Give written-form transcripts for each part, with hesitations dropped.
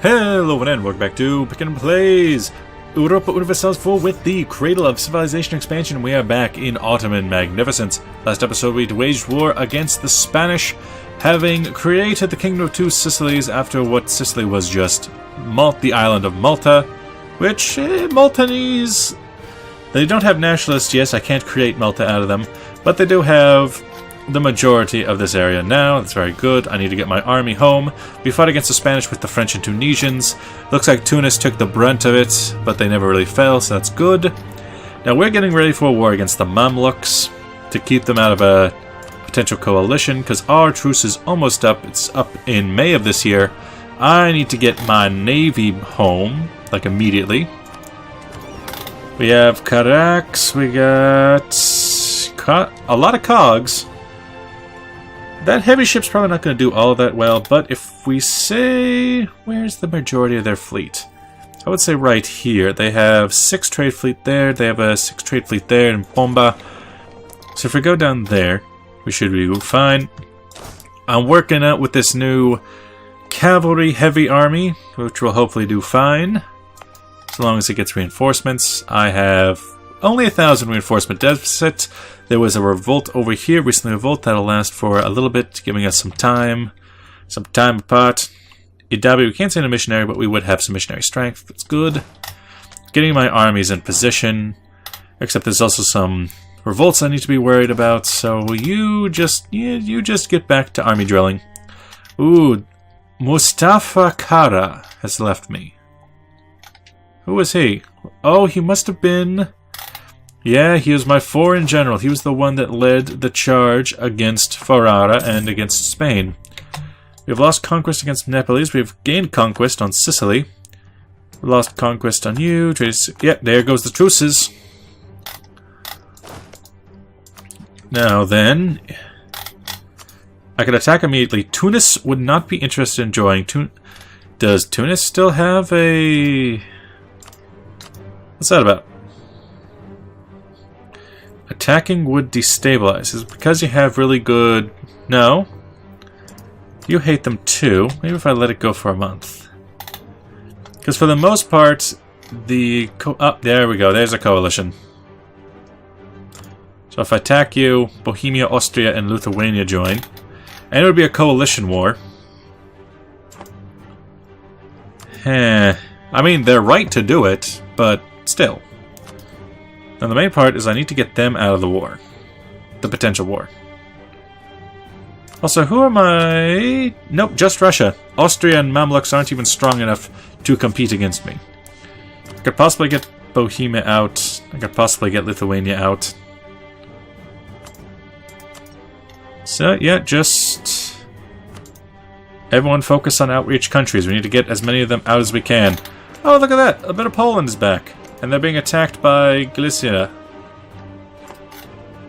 Hello and welcome back to Penkitten Plays Europa Universalis IV with the Cradle of Civilization Expansion. We are back in Ottoman Magnificence. Last episode we waged war against the Spanish, having created the Kingdom of Two Sicilies after what Sicily was just the island of Malta, which Maltese, they don't have nationalists. Yes, I can't create Malta out of them, but they do have the majority of this area now. That's very good. I need to get my army home. We fought against the Spanish with the French and Tunisians. Looks like Tunis took the brunt of it, but they never really fell, so that's good. Now we're getting ready for a war against the Mamluks to keep them out of a potential coalition, because our truce is almost up. It's up in May of this year. I need to get my navy home, like immediately. We have Carax, we got a lot of cogs. That heavy ship's probably not going to do all that well, but if we say... where's the majority of their fleet? I would say right here. They have 6 trade fleet there, they have a 6 trade fleet there in Pomba. So if we go down there, we should be fine. I'm working out with this new cavalry heavy army, which will hopefully do fine. As long as it gets reinforcements. I have only 1,000 reinforcement deficit. There was a revolt over here, recently a revolt that'll last for a little bit, giving us some time apart. Idabi, we can't send a missionary, but we would have some missionary strength. That's good. Getting my armies in position, except there's also some revolts I need to be worried about. So you just get back to army drilling. Ooh, Mustafa Kara has left me. Who was he? Oh, he must have been... yeah, he was my foreign general. He was the one that led the charge against Ferrara and against Spain. We've lost conquest against Nepalese. We've gained conquest on Sicily. We lost conquest on you. Yeah, there goes the truces. Now then, I could attack immediately. Tunis would not be interested in joining. Does Tunis still have a... what's that about? Attacking would destabilize. Is it because you have really good... no. You hate them too. Maybe if I let it go for a month. Because for the most part, the... oh, there we go. There's a coalition. So if I attack you, Bohemia, Austria, and Lithuania join. And it would be a coalition war. I mean, they're right to do it, but still. Now the main part is I need to get them out of the war. The potential war. Also, who am I? Nope, just Russia. Austria and Mamluks aren't even strong enough to compete against me. I could possibly get Bohemia out. I could possibly get Lithuania out. So, yeah, just... everyone focus on outreach countries. We need to get as many of them out as we can. Oh, look at that! A bit of Poland is back. And they're being attacked by Galicia.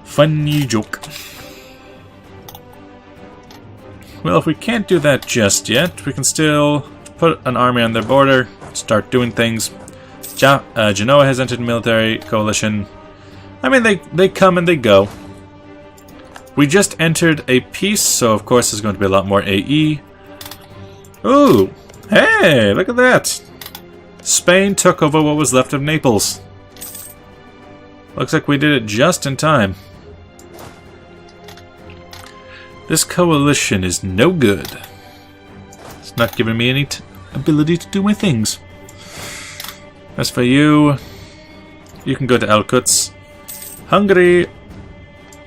Funny joke. Well, if we can't do that just yet, we can still put an army on their border, start doing things. Genoa has entered military coalition. I mean, they come and they go. We just entered a peace, so of course there's going to be a lot more AE. Ooh! Hey, look at that! Spain took over what was left of Naples. Looks like we did it just in time. This coalition is no good. It's not giving me any ability to do my things. As for you, you can go to Al-Quds. Hungary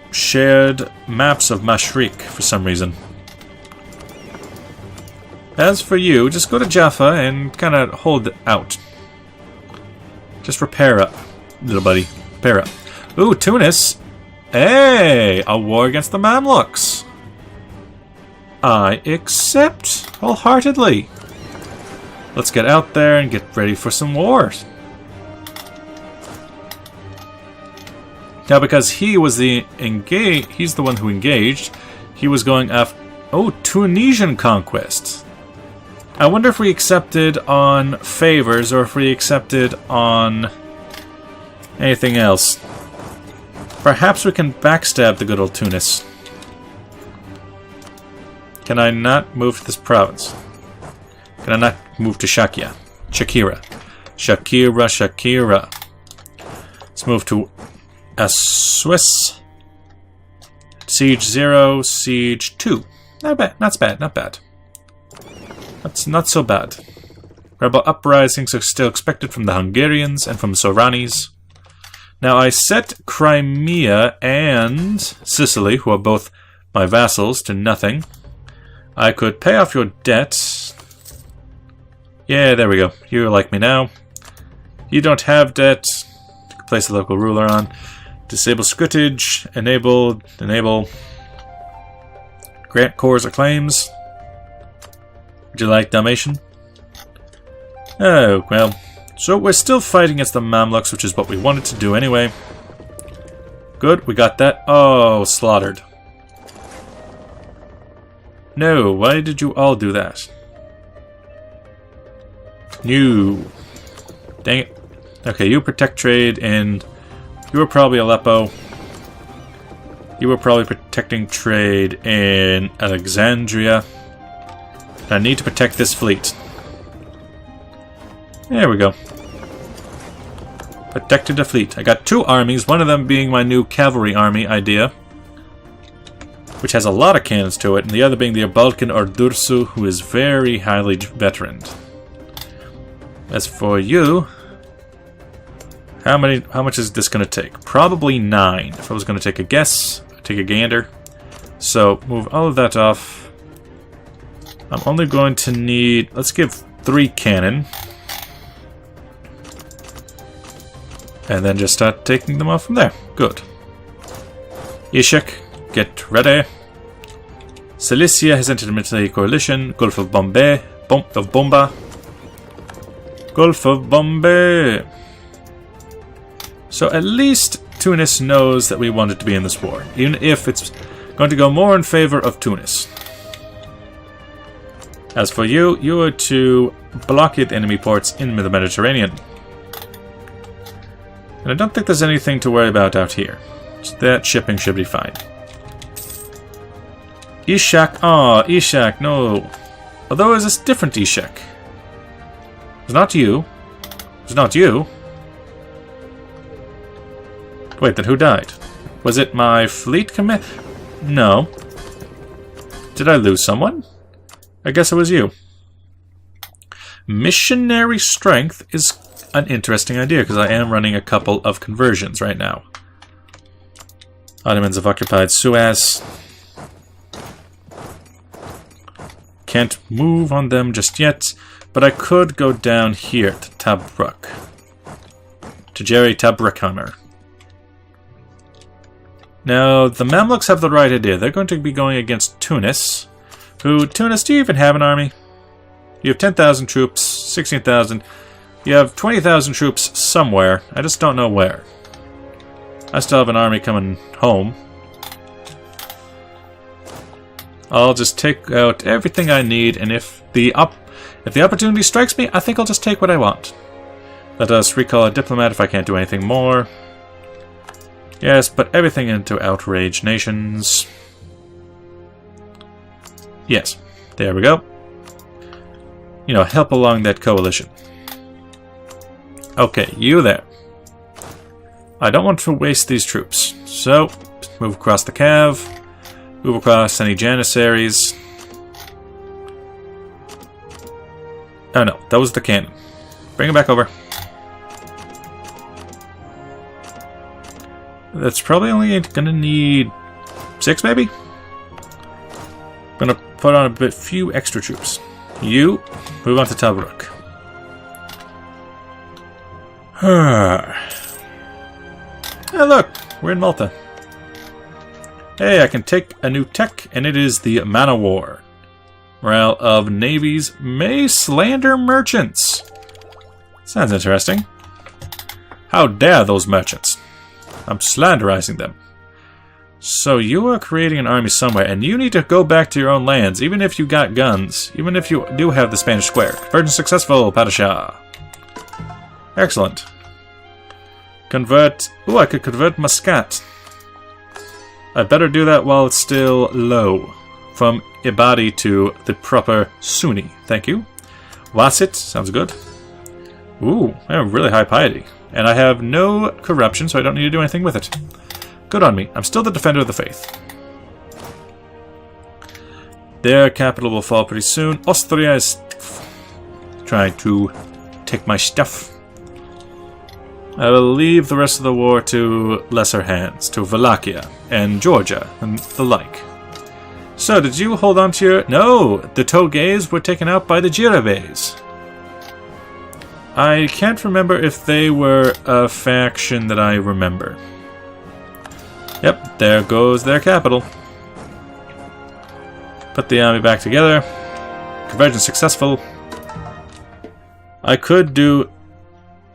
shared maps of Mashriq for some reason. As for you, just go to Jaffa and kind of hold it out. Just repair up, little buddy. Repair up. Ooh, Tunis. Hey, a war against the Mamluks. I accept wholeheartedly. Let's get out there and get ready for some wars. Now, because he was he's the one who engaged. He was going after... oh, Tunisian conquest. I wonder if we accepted on favors or if we accepted on anything else. Perhaps we can backstab the good old Tunis. Can I not move to this province? Can I not move to Shakira? Shakira. Let's move to Swiss. Siege 0, Siege 2. Not bad, not bad. That's not so bad. Rebel uprisings are still expected from the Hungarians and from Soranis. Now I set Crimea and Sicily, who are both my vassals, to nothing. I could pay off your debt. Yeah, there we go. You're like me now. You don't have debt. Place a local ruler on. Disable scriptage. Enable. Grant cores or claims. Would you like Dalmatian? Oh, well. So we're still fighting against the Mamluks, which is what we wanted to do anyway. Good, we got that. Oh, slaughtered. No, why did you all do that? No. Dang it. Okay, you protect trade and you were probably Aleppo. You were probably protecting trade in Alexandria. I need to protect this fleet. There we go. Protected a fleet. I got 2 armies, one of them being my new cavalry army idea, which has a lot of cannons to it, and the other being the Balkan Ordursu, who is very highly veteraned. As for you, how much is this going to take? Probably 9. If I was going to take a guess, I'd take a gander. So move all of that off. I'm only going to need, let's give 3 cannon. And then just start taking them off from there. Good. Ishak, get ready. Cilicia has entered a military coalition. Gulf of Bombay. Gulf of Bombay. So at least Tunis knows that we wanted to be in this war. Even if it's going to go more in favor of Tunis. As for you, you are to blockade enemy ports in the Mediterranean. And I don't think there's anything to worry about out here. So that shipping should be fine. Ishak. Ah, Ishak, no. Although it's a different Ishak. It's not you. It's not you. Wait, then who died? Was it my fleet commit? No. Did I lose someone? I guess it was you. Missionary strength is an interesting idea, because I am running a couple of conversions right now. Ottomans have occupied Suez. Can't move on them just yet, but I could go down here to Tobruk. To Jerry Tabrukheimer. Now, the Mamluks have the right idea. They're going to be going against Tunis. Tunis, do you even have an army? You have 10,000 troops, 16,000. You have 20,000 troops somewhere. I just don't know where. I still have an army coming home. I'll just take out everything I need, and if the opportunity strikes me, I think I'll just take what I want. Let us recall a diplomat if I can't do anything more. Yes, put everything into outraged nations. Yes, there we go. You know, help along that coalition. Okay, you there. I don't want to waste these troops, so move across the Cav, move across any Janissaries. Oh no, that was the cannon. Bring it back over. That's probably only going to need 6, maybe? I'm going to put on a few extra troops. You, move on to Tobruk. Hey, look, we're in Malta. Hey, I can take a new tech, and it is the Man of War. Morale of navies may slander merchants. Sounds interesting. How dare those merchants? I'm slanderizing them. So you are creating an army somewhere, and you need to go back to your own lands, even if you got guns, even if you do have the Spanish square. Conversion successful, Pasha. Excellent. Convert... Ooh, I could convert Muscat. I better do that while it's still low. From Ibadi to the proper Sunni. Thank you. Wasit, sounds good. Ooh, I have really high piety. And I have no corruption, so I don't need to do anything with it. Good on me. I'm still the defender of the faith. Their capital will fall pretty soon. Austria is trying to take my stuff. I will leave the rest of the war to lesser hands, to Wallachia and Georgia and the like. So, did you hold on to your... No! The Togays were taken out by the Jirabays. I can't remember if they were a faction that I remember. Yep, there goes their capital. Put the army back together. Convergence successful. I could do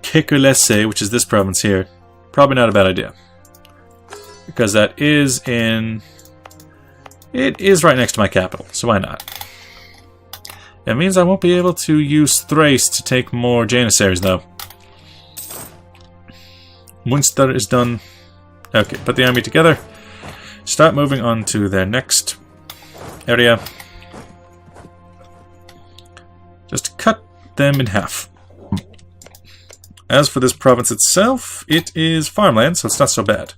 Kekulese, which is this province here. Probably not a bad idea. Because that is in... It is right next to my capital, so why not? It means I won't be able to use Thrace to take more Janissaries, though. Munster is done. Okay, put the army together. Start moving on to their next area. Just cut them in half. As for this province itself, it is farmland, so it's not so bad.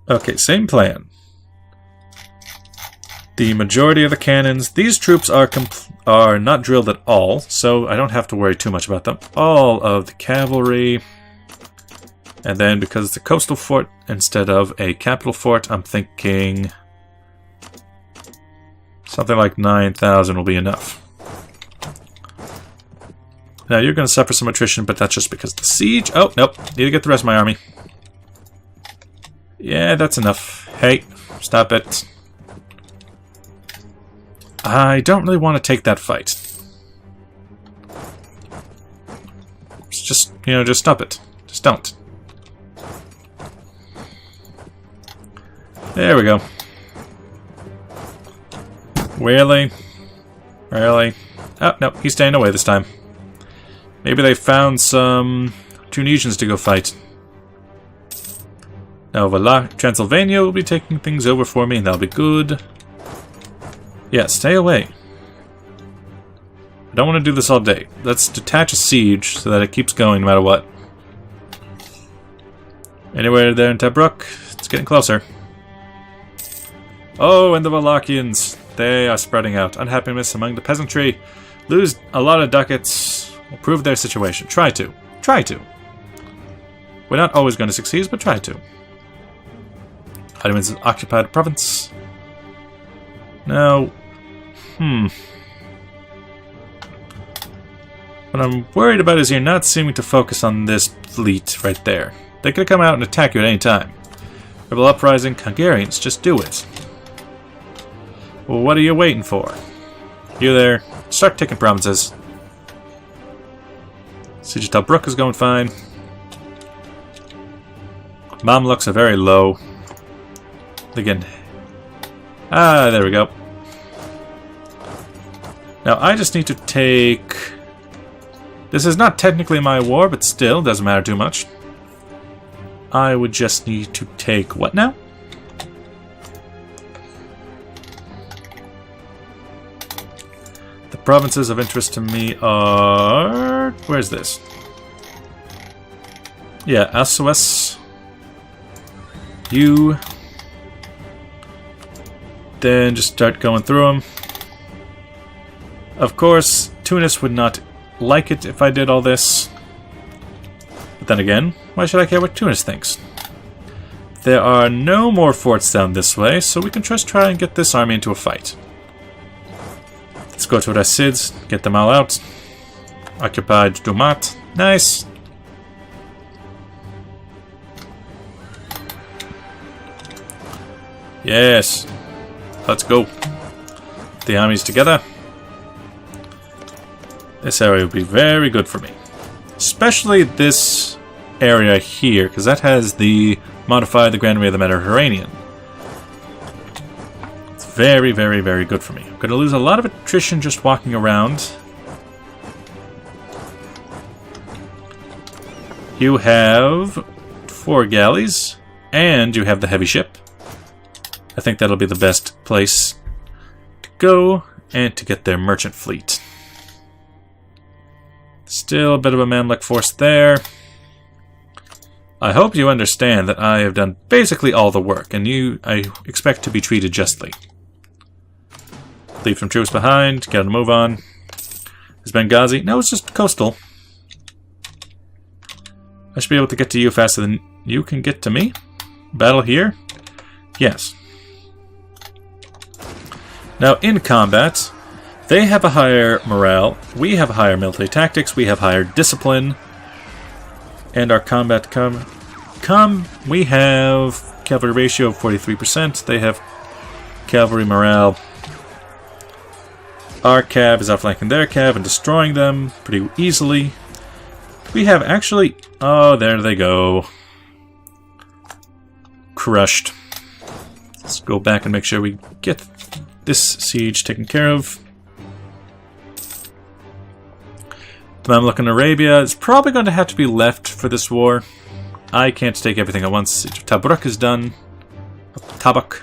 Okay, same plan. The majority of the cannons, these troops are not drilled at all, so I don't have to worry too much about them. All of the cavalry, and then because it's a coastal fort instead of a capital fort, I'm thinking something like 9,000 will be enough. Now you're going to suffer some attrition, but that's just because of the siege. Oh, nope, need to get the rest of my army. Yeah, that's enough. Hey, stop it. I don't really want to take that fight. Just, you know, just stop it. Just don't. There we go. Really? Really? Oh, no, he's staying away this time. Maybe they found some Tunisians to go fight. Now, Transylvania will be taking things over for me, and that'll be good. Yeah, stay away. I don't want to do this all day. Let's detach a siege so that it keeps going no matter what. Anywhere there in Tobruk? It's getting closer. Oh, and the Wallachians. They are spreading out. Unhappiness among the peasantry. Lose a lot of ducats. Improve their situation. Try to. Try to. We're not always going to succeed, but try to. Ottomans occupied a province. Now... What I'm worried about is you're not seeming to focus on this fleet right there. They could come out and attack you at any time. Rebel uprising, Hungarians, just do it. Well, what are you waiting for? You there, start taking provinces. Siege of Tobruk is going fine. Mamluks are very low. Again. Ah, there we go. Now, I just need to take... This is not technically my war, but still, doesn't matter too much. I would just need to take... What now? The provinces of interest to me are... Where's this? Yeah, Assues. You... Then just start going through them. Of course, Tunis would not like it if I did all this. But then again, why should I care what Tunis thinks? There are no more forts down this way, so we can just try and get this army into a fight. Let's go to Rasids, get them all out. Occupied Dumat. Nice. Yes. Let's go. The armies together. This area would be very good for me. Especially this area here, because that has the modified the Grand Army of the Mediterranean. It's very, very, very good for me. I'm going to lose a lot of attrition just walking around. You have 4 galleys, and you have the heavy ship. I think that'll be the best place to go, and to get their merchant fleet. Still a bit of a Mamluk force there. I hope you understand that I have done basically all the work, and I expect to be treated justly. Leave some troops behind, get a move on. Is Benghazi? No, it's just coastal. I should be able to get to you faster than you can get to me. Battle here? Yes. Now, in combat, they have a higher morale, we have higher military tactics, we have higher discipline, and our combat we have cavalry ratio of 43%, they have cavalry morale. Our cav is outflanking their cav and destroying them pretty easily. We have actually... Oh, there they go. Crushed. Let's go back and make sure we get this siege taken care of. The Mamluk in Arabia is probably going to have to be left for this war. I can't take everything at once. Tabruk is done. Tabuk.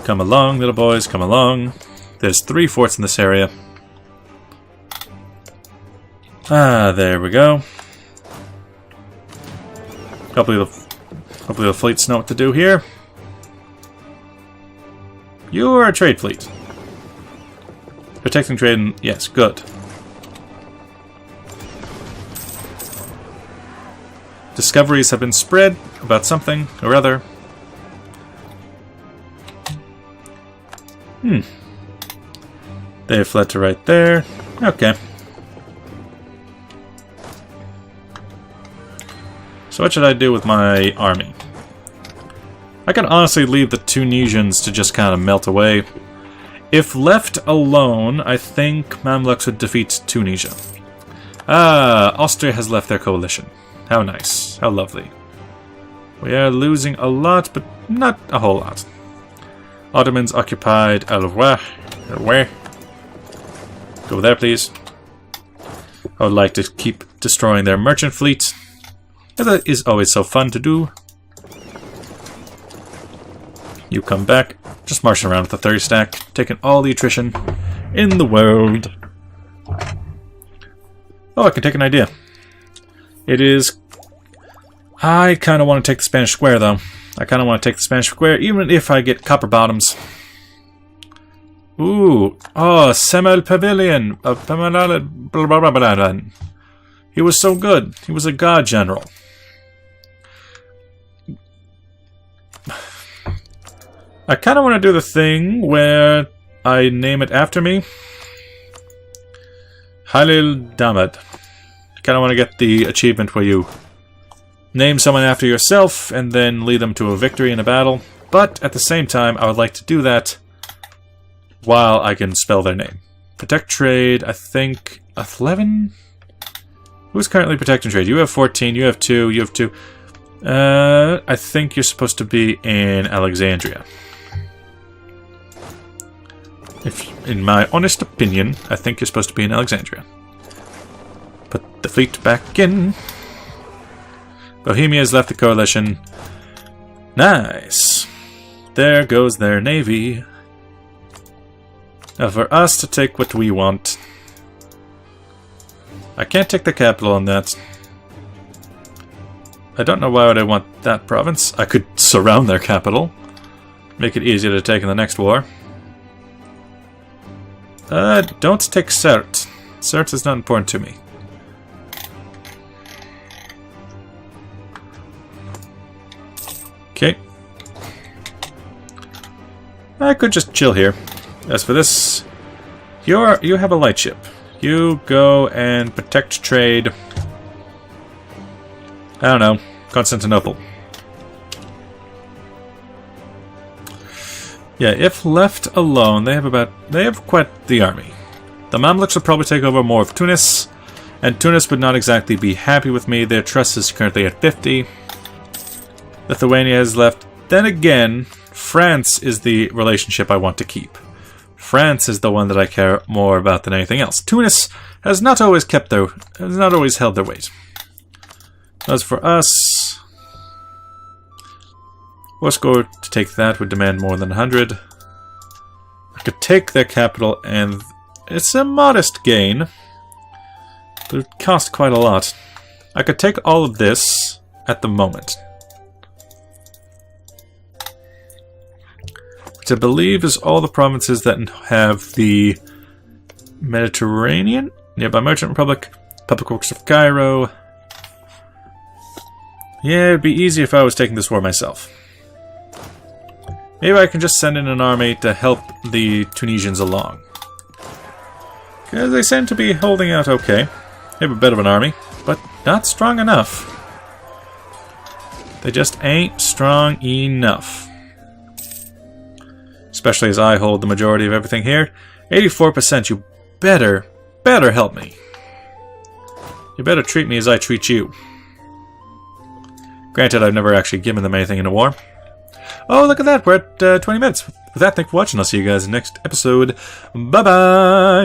Come along, little boys, come along. There's 3 forts in this area. Ah, there we go. Hopefully the fleets know what to do here. You are a trade fleet. Protecting trade, and yes, good. Discoveries have been spread about something or other. They have fled to right there. Okay. So what should I do with my army? I can honestly leave the Tunisians to just kind of melt away. If left alone, I think Mamluks would defeat Tunisia. Ah, Austria has left their coalition. How nice. How lovely. We are losing a lot, but not a whole lot. Ottomans occupied Al-Wah. Where? Go there, please. I would like to keep destroying their merchant fleet. That is always so fun to do. You come back, just marching around with the 30 stack, taking all the attrition in the world. Oh, I can take an idea. It is... I kind of want to take the Spanish Square, though. I kind of want to take the Spanish Square, even if I get copper bottoms. Ooh. Oh, Semel Pavilion. He was so good. He was a god general. I kind of want to do the thing where I name it after me. Halil Damad. I kind of want to get the achievement where you name someone after yourself and then lead them to a victory in a battle. But at the same time, I would like to do that while I can spell their name. Protect trade, I think 11? Who's currently protecting trade? You have 14, you have 2, you have 2. I think you're supposed to be in Alexandria. In my honest opinion, I think you're supposed to be in Alexandria. Put the fleet back in. Bohemia has left the coalition. Nice. There goes their navy. Now for us to take what we want. I can't take the capital on that. I don't know why would I want that province. I could surround their capital. Make it easier to take in the next war. Don't take Sert. Sert is not important to me. Okay. I could just chill here. As for this, you have a light ship. You go and protect trade. I don't know, Constantinople. Yeah, if left alone, they have quite the army. The Mamluks would probably take over more of Tunis, and Tunis would not exactly be happy with me. Their trust is currently at 50. Lithuania has left. Then again, France is the relationship I want to keep. France is the one that I care more about than anything else. Tunis has not always held their weight. As for us, Moscow to take that would demand more than 100. I could take their capital, and it's a modest gain. But it would cost quite a lot. I could take all of this at the moment. Which I believe is all the provinces that have the Mediterranean, nearby Merchant Republic, Public Works of Cairo. Yeah, it'd be easier if I was taking this war myself. Maybe I can just send in an army to help the Tunisians along. Because they seem to be holding out okay. They have a bit of an army, but not strong enough. They just ain't strong enough. Especially as I hold the majority of everything here. 84%, you better help me. You better treat me as I treat you. Granted, I've never actually given them anything in a war. Oh, look at that, we're at 20 minutes. With that, thank you for watching. I'll see you guys in the next episode. Bye-bye!